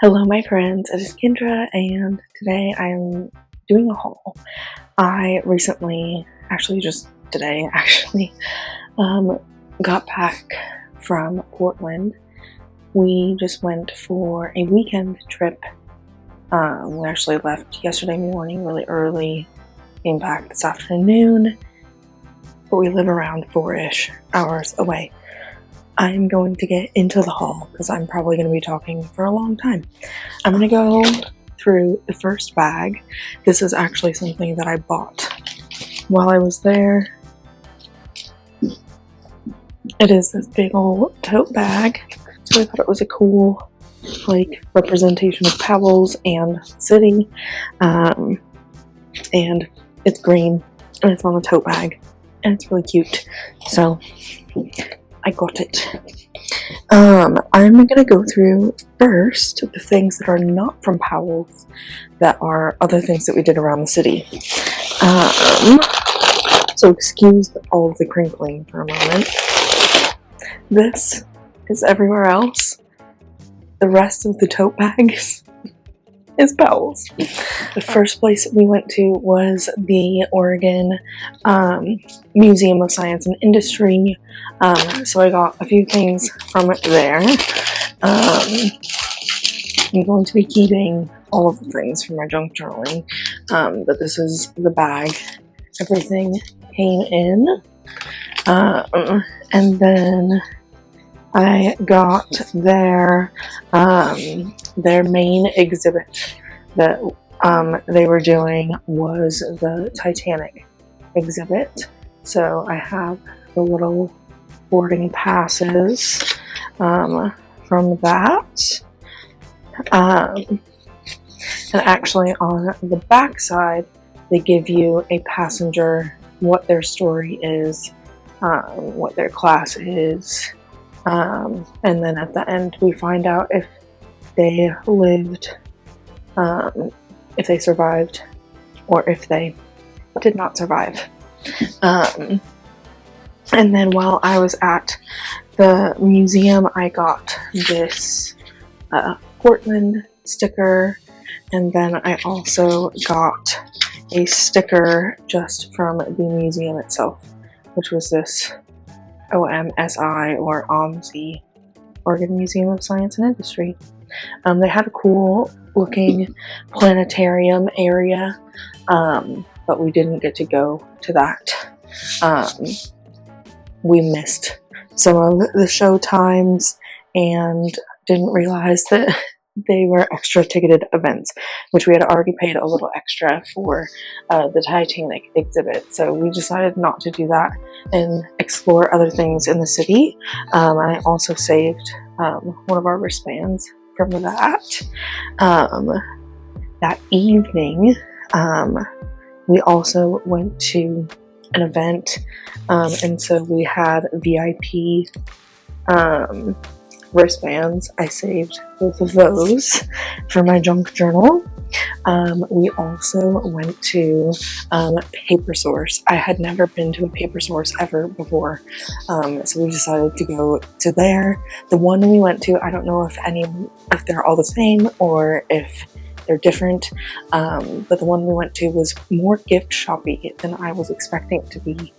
Hello my friends, it is Kendra and today I am doing a haul. I recently, just today, got back from Portland. We just went for a weekend trip. We actually left yesterday morning really early, came back this afternoon, but we live around 4-ish hours away. I'm going to get into the haul because I'm probably going to be talking for a long time. I'm going to go through the first bag. This is actually something that I bought while I was there. It is this big old tote bag. So I thought it was a cool representation of Powell's and city. And it's green and it's on a tote bag and it's really cute. So I got it. I'm gonna go through first the things that are not from Powell's, that are other things that we did around the city. So excuse all of the crinkling for a moment. This is everywhere else. The rest of the tote bags is Powell's. The first place we went to was the Oregon Museum of Science and Industry. So I got a few things from it there. I'm going to be keeping all of the things from my junk journaling, but this is the bag everything came in. And then I got their main exhibit that they were doing was the Titanic exhibit. So I have the little boarding passes from that. And actually on the back side, they give you a passenger, what their story is, what their class is, and then at the end we find out if they lived, if they survived, or if they did not survive. And then while I was at the museum, I got this Portland sticker, and then I also got a sticker just from the museum itself, which was this OMSI or OMSI, Oregon Museum of Science and Industry. They had a cool looking planetarium area, but we didn't get to go to that. We missed some of the show times and didn't realize that they were extra ticketed events, which we had already paid a little extra for the Titanic exhibit. So we decided not to do that and explore other things in the city. And I also saved one of our wristbands from that. That evening, we also went to an event, and so we had VIP wristbands. I saved both of those for my junk journal. We also went to Paper Source. I had never been to a Paper Source ever before, so we decided to go to there. The one we went to, I don't know if they're all the same or if they're different, but the one we went to was more gift shoppy than I was expecting it to be,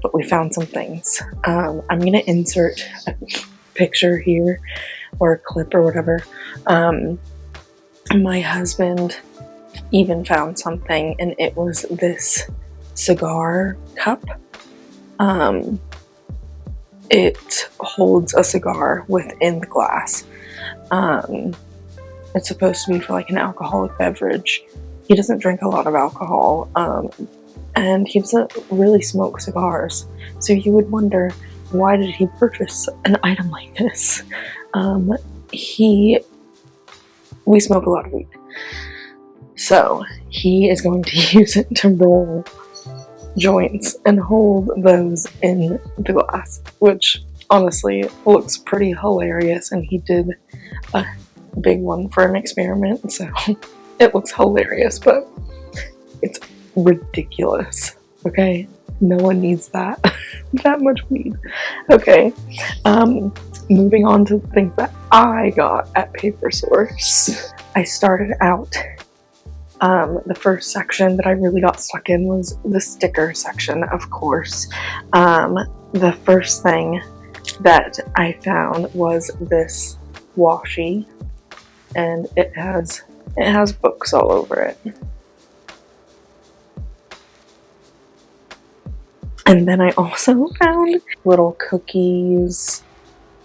but we found some things. I'm gonna insert a picture here or a clip or whatever. My husband even found something, and it was this cigar cup. It holds a cigar within the glass. It's supposed to be for an alcoholic beverage. He doesn't drink a lot of alcohol, and he doesn't really smoke cigars. So you would wonder, why did he purchase an item like this? We smoke a lot of weed. So he is going to use it to roll joints and hold those in the glass, which honestly looks pretty hilarious, and he did a big one for an experiment, so it looks hilarious, but it's ridiculous. Okay, no one needs that that much weed. Okay, moving on to the things that I got at Paper Source. I started out, the first section that I really got stuck in was the sticker section, of course. The first thing that I found was this washi, and it has books all over it. And then I also found little cookies,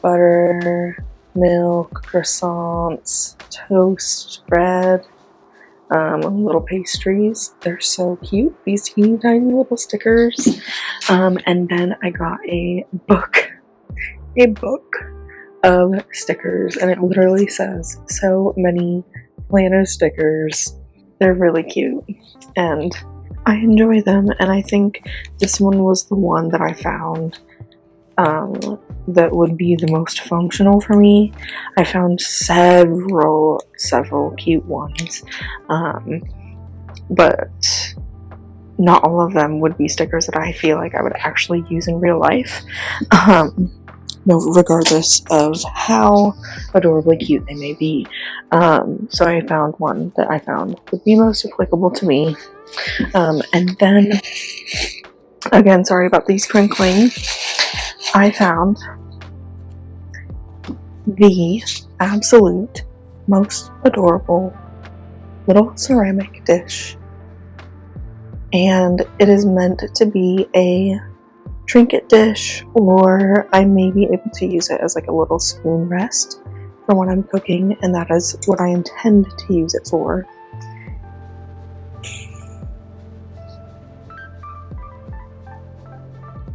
butter, milk, croissants, toast, bread, little pastries. They're so cute, these teeny tiny little stickers. And then I got a book of stickers, and it literally says so many Plano stickers. They're really cute, and I enjoy them, and I think this one was the one that I found that would be the most functional for me. I found several cute ones, but not all of them would be stickers that I feel like I would actually use in real life, regardless of how adorably cute they may be. So I found one that I found would be most applicable to me. And then, again, sorry about these crinkling, I found the absolute most adorable little ceramic dish. And it is meant to be a trinket dish, or I may be able to use it as like a little spoon rest for when I'm cooking, and that is what I intend to use it for.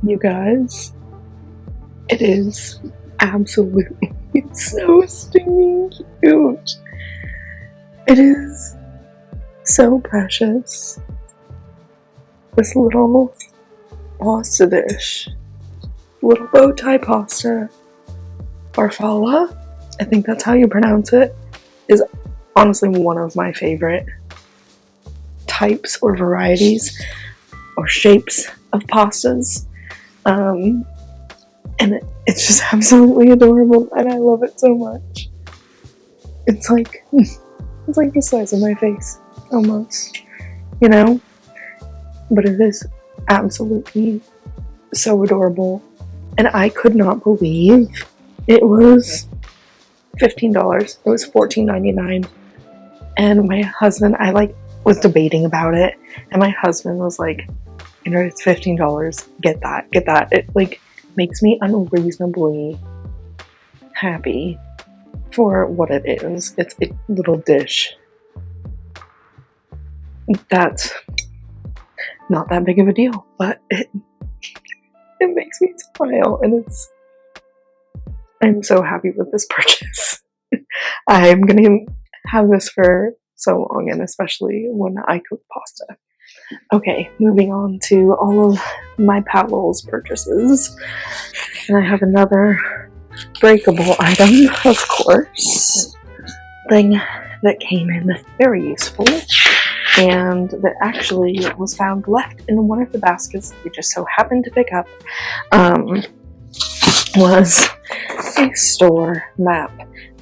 You guys, it is absolutely so stinging cute. It is so precious. This little pasta dish, little bow tie pasta, farfalla, I think that's how you pronounce it, is honestly one of my favorite types or varieties or shapes of pastas. And it's just absolutely adorable, and I love it so much. It's like the size of my face, almost, you know? But it is absolutely so adorable, and I could not believe it was $15. It was $14.99, and my husband, I was debating about it, and my husband was like, you know, it's $15, get that. It makes me unreasonably happy for what it is. It's a little dish that's not that big of a deal, but it makes me smile, and I'm so happy with this purchase. I'm gonna have this for so long, and especially when I cook pasta. Okay, moving on to all of my Powell's purchases. And I have another breakable item, of course. Thing that came in very useful, and that actually was found left in one of the baskets that we just so happened to pick up, was a store map.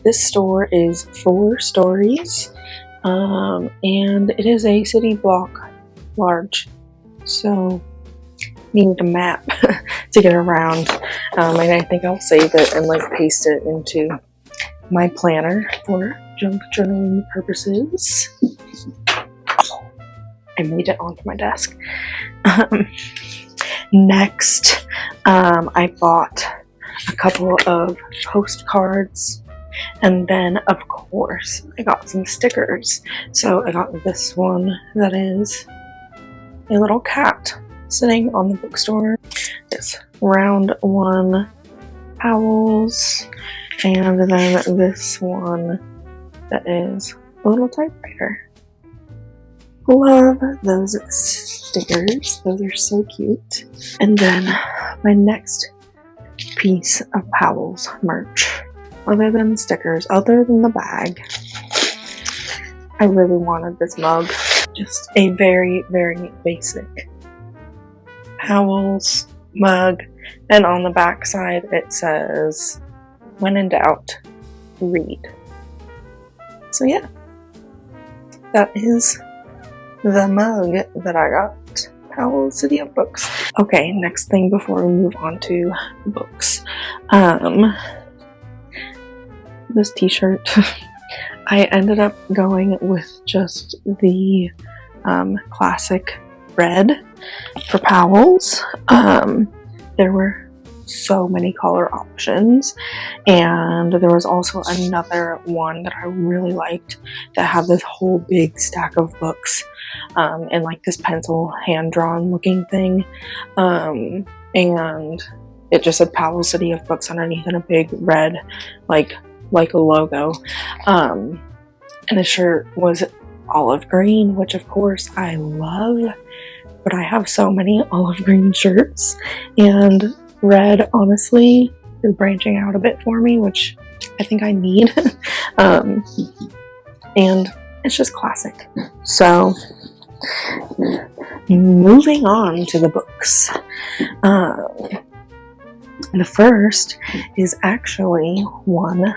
This store is 4 stories, and it is a city block large, so need a map to get around, and I think I'll save it and paste it into my planner for junk journaling purposes. Oh, I made it onto my desk. Next, I bought a couple of postcards, and then of course I got some stickers. So I got this one that is a little cat sitting on the bookstore. It's round 1 Powell's, and then this one that is a little typewriter. Love those stickers, those are so cute. And then my next piece of Powell's merch, other than stickers, other than the bag, I really wanted this mug. Just a very, very basic Powell's mug, and on the back side it says when in doubt, read. So yeah, that is the mug that I got. Powell City of Books. Okay, next thing before we move on to books. This t-shirt. I ended up going with just the classic red for Powell's. There were so many color options, and there was also another one that I really liked that had this whole big stack of books and like this pencil hand-drawn looking thing, and it just said Powell City of Books underneath in a big red like a logo, and the shirt was olive green, which of course I love, but I have so many olive green shirts, and red honestly is branching out a bit for me, which I think I need. And it's just classic. So moving on to the books. The first is actually one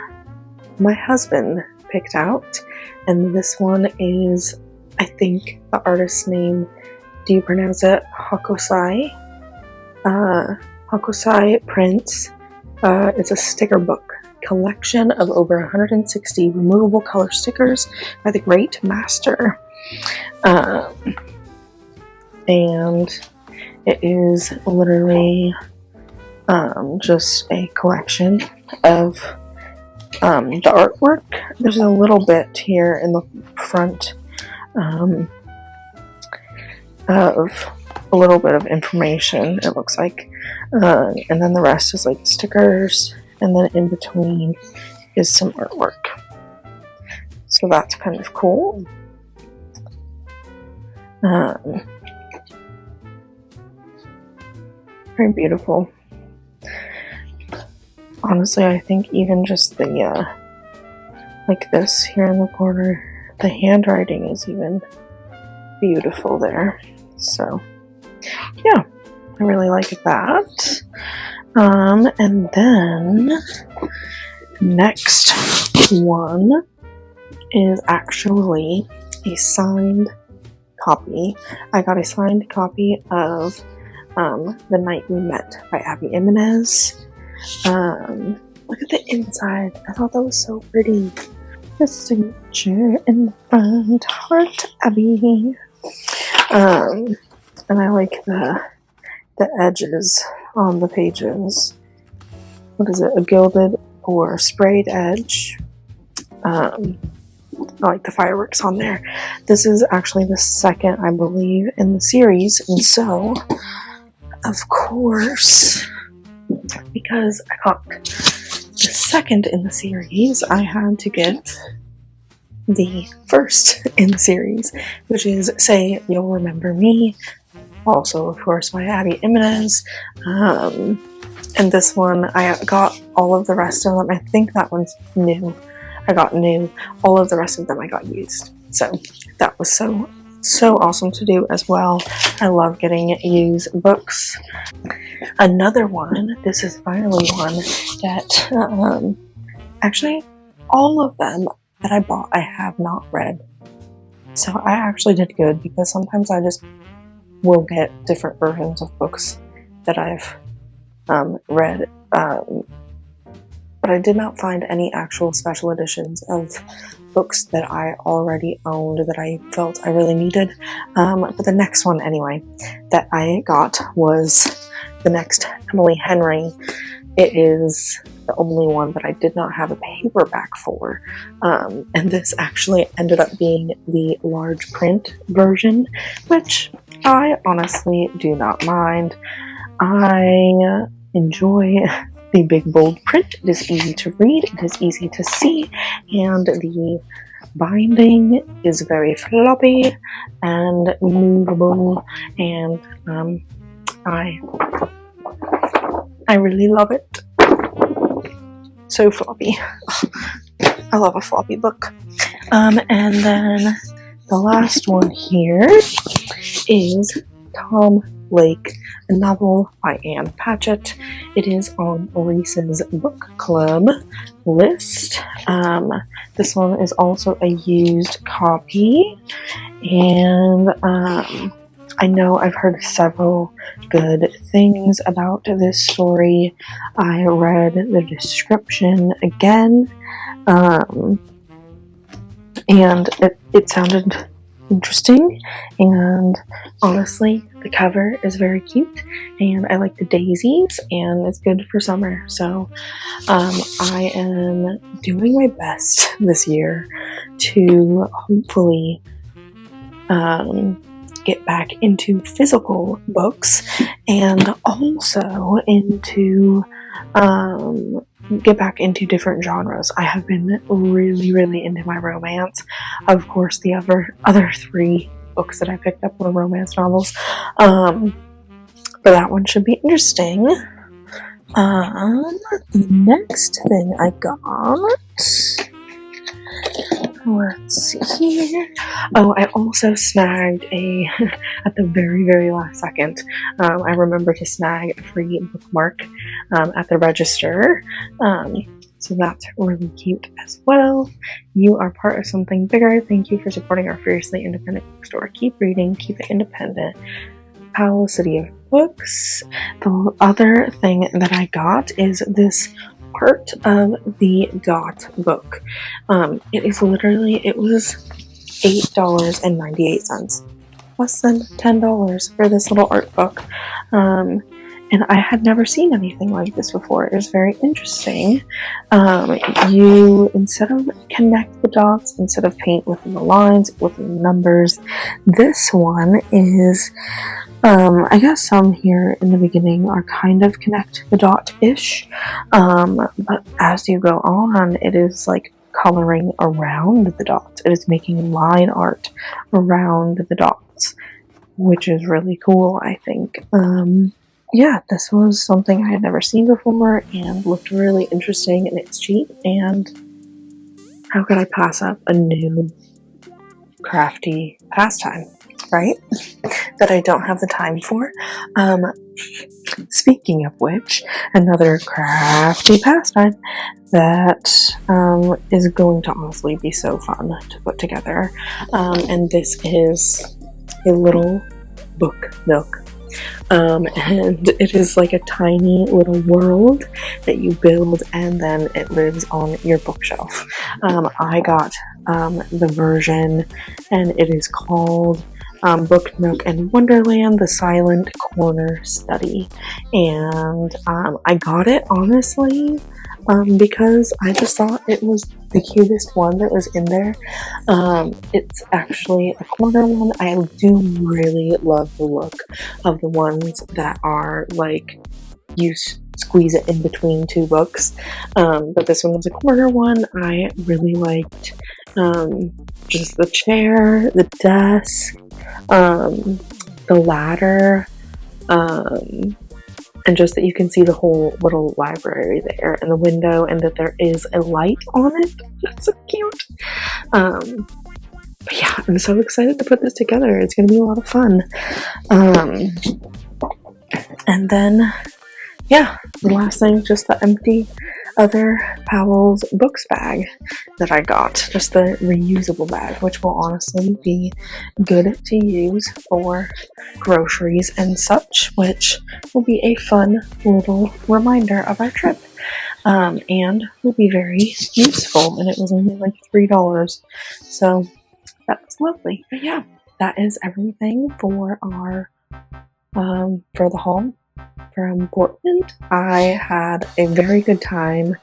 my husband picked out, and this one is, I think the artist's name, do you pronounce it Hokusai? Hokusai Prints. It's a sticker book collection of over 160 removable color stickers by the great master. And it is literally just a collection of the artwork. There's a little bit here in the front of a little bit of information, it looks like, and then the rest is like stickers, and then in between is some artwork. So that's kind of cool. Very beautiful. Honestly, I think even just the like this here in the corner, the handwriting is even beautiful there. So yeah, I really like that. And then next one is actually a signed copy. I got a signed copy of The Night We Met by Abby Jimenez. Look at the inside. I thought that was so pretty. The signature in the front, heart Abby. And I like the edges on the pages. What is it? A gilded or sprayed edge. I like the fireworks on there. This is actually the second, I believe, in the series, and so, of course, because I got the second in the series, I had to get the first in the series, which is Say You'll Remember Me, also of course by Abby Jimenez. And this one, I got all of the rest of them. I think that one's new. I got new. All of the rest of them I got used. So that was so awesome to do as well. I love getting used books. Another one, this is finally one that actually all of them that I bought I have not read. So I actually did good, because sometimes I just will get different versions of books that I've read, but I did not find any actual special editions of books that I already owned that I felt I really needed. But the next one anyway that I got was the next Emily Henry. It is the only one that I did not have a paperback for, and this actually ended up being the large print version, which I honestly do not mind. I enjoy the big bold print. It is easy to read, it is easy to see, and the binding is very floppy and movable, and I really love it. So floppy. I love a floppy book. And then the last one here is Tom Lake, a novel by Anne Patchett. It is on Reese's book club list. This one is also a used copy, and I know I've heard several good things about this story. I read the description again, and it sounded interesting, and honestly, the cover is very cute, and I like the daisies, and it's good for summer. So I am doing my best this year to hopefully get back into physical books, and also into get back into different genres. I have been really into my romance. Of course, the other 3 books that I picked up were romance novels, but that one should be interesting. The next thing I got, let's see here. Oh, I also snagged at the very last second, I remember to snag a free bookmark at the register. So that's really cute as well. You are part of something bigger. Thank you for supporting our fiercely independent bookstore. Keep reading, keep it independent. Powell, City of Books. The other thing that I got is this Art of the Dot book. It was $8.98, less than $10 for this little art book. And I had never seen anything like this before. It was very interesting. You, instead of connect the dots, instead of paint within the lines, within the numbers, this one is, I guess some here in the beginning are kind of connect the dot-ish, but as you go on, it is like coloring around the dots. It is making line art around the dots, which is really cool, I think. Yeah, this was something I had never seen before and looked really interesting, and it's cheap, and how could I pass up a new crafty pastime, right? That I don't have the time for. Speaking of which, another crafty pastime that is going to honestly be so fun to put together, and this is a little book nook. And it is like a tiny little world that you build, and then it lives on your bookshelf. I got the version, and it is called Book Nook and Wonderland, the Silent Corner Study. And I got it, honestly, because I just thought it was the cutest one that was in there. It's actually a corner one. I do really love the look of the ones that are like you squeeze it in between 2 books, but this one was a corner one. I really liked just the chair, the desk, the ladder, and just that you can see the whole little library there, and the window, and that there is a light on it. That's so cute. But yeah, I'm so excited to put this together. It's going to be a lot of fun. And then, yeah, the last thing, just the empty other Powell's Books bag that I got, just the reusable bag, which will honestly be good to use for groceries and such, which will be a fun little reminder of our trip, and will be very useful, and it was only like $3, so that's lovely. But yeah, that is everything for our for the haul from Portland. I had a very good time.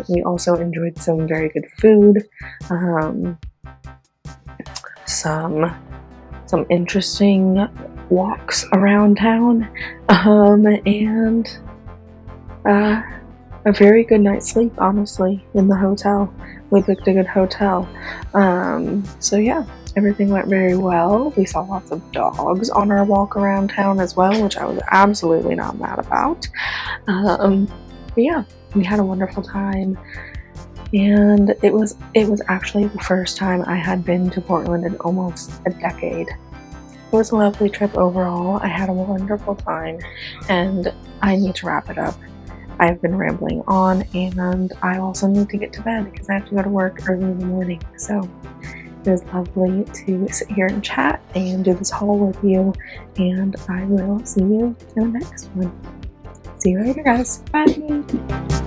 We also enjoyed some very good food, some interesting walks around town, and a very good night's sleep, honestly, in the hotel. We booked a good hotel. So yeah, everything went very well. We saw lots of dogs on our walk around town as well, which I was absolutely not mad about. But yeah, we had a wonderful time, and it was actually the first time I had been to Portland in almost a decade. it was a lovely trip overall. I had a wonderful time, and I need to wrap it up. I've been rambling on, and I also need to get to bed because I have to go to work early in the morning. So it was lovely to sit here and chat and do this haul with you, and I will see you in the next one. See you later, guys. Bye.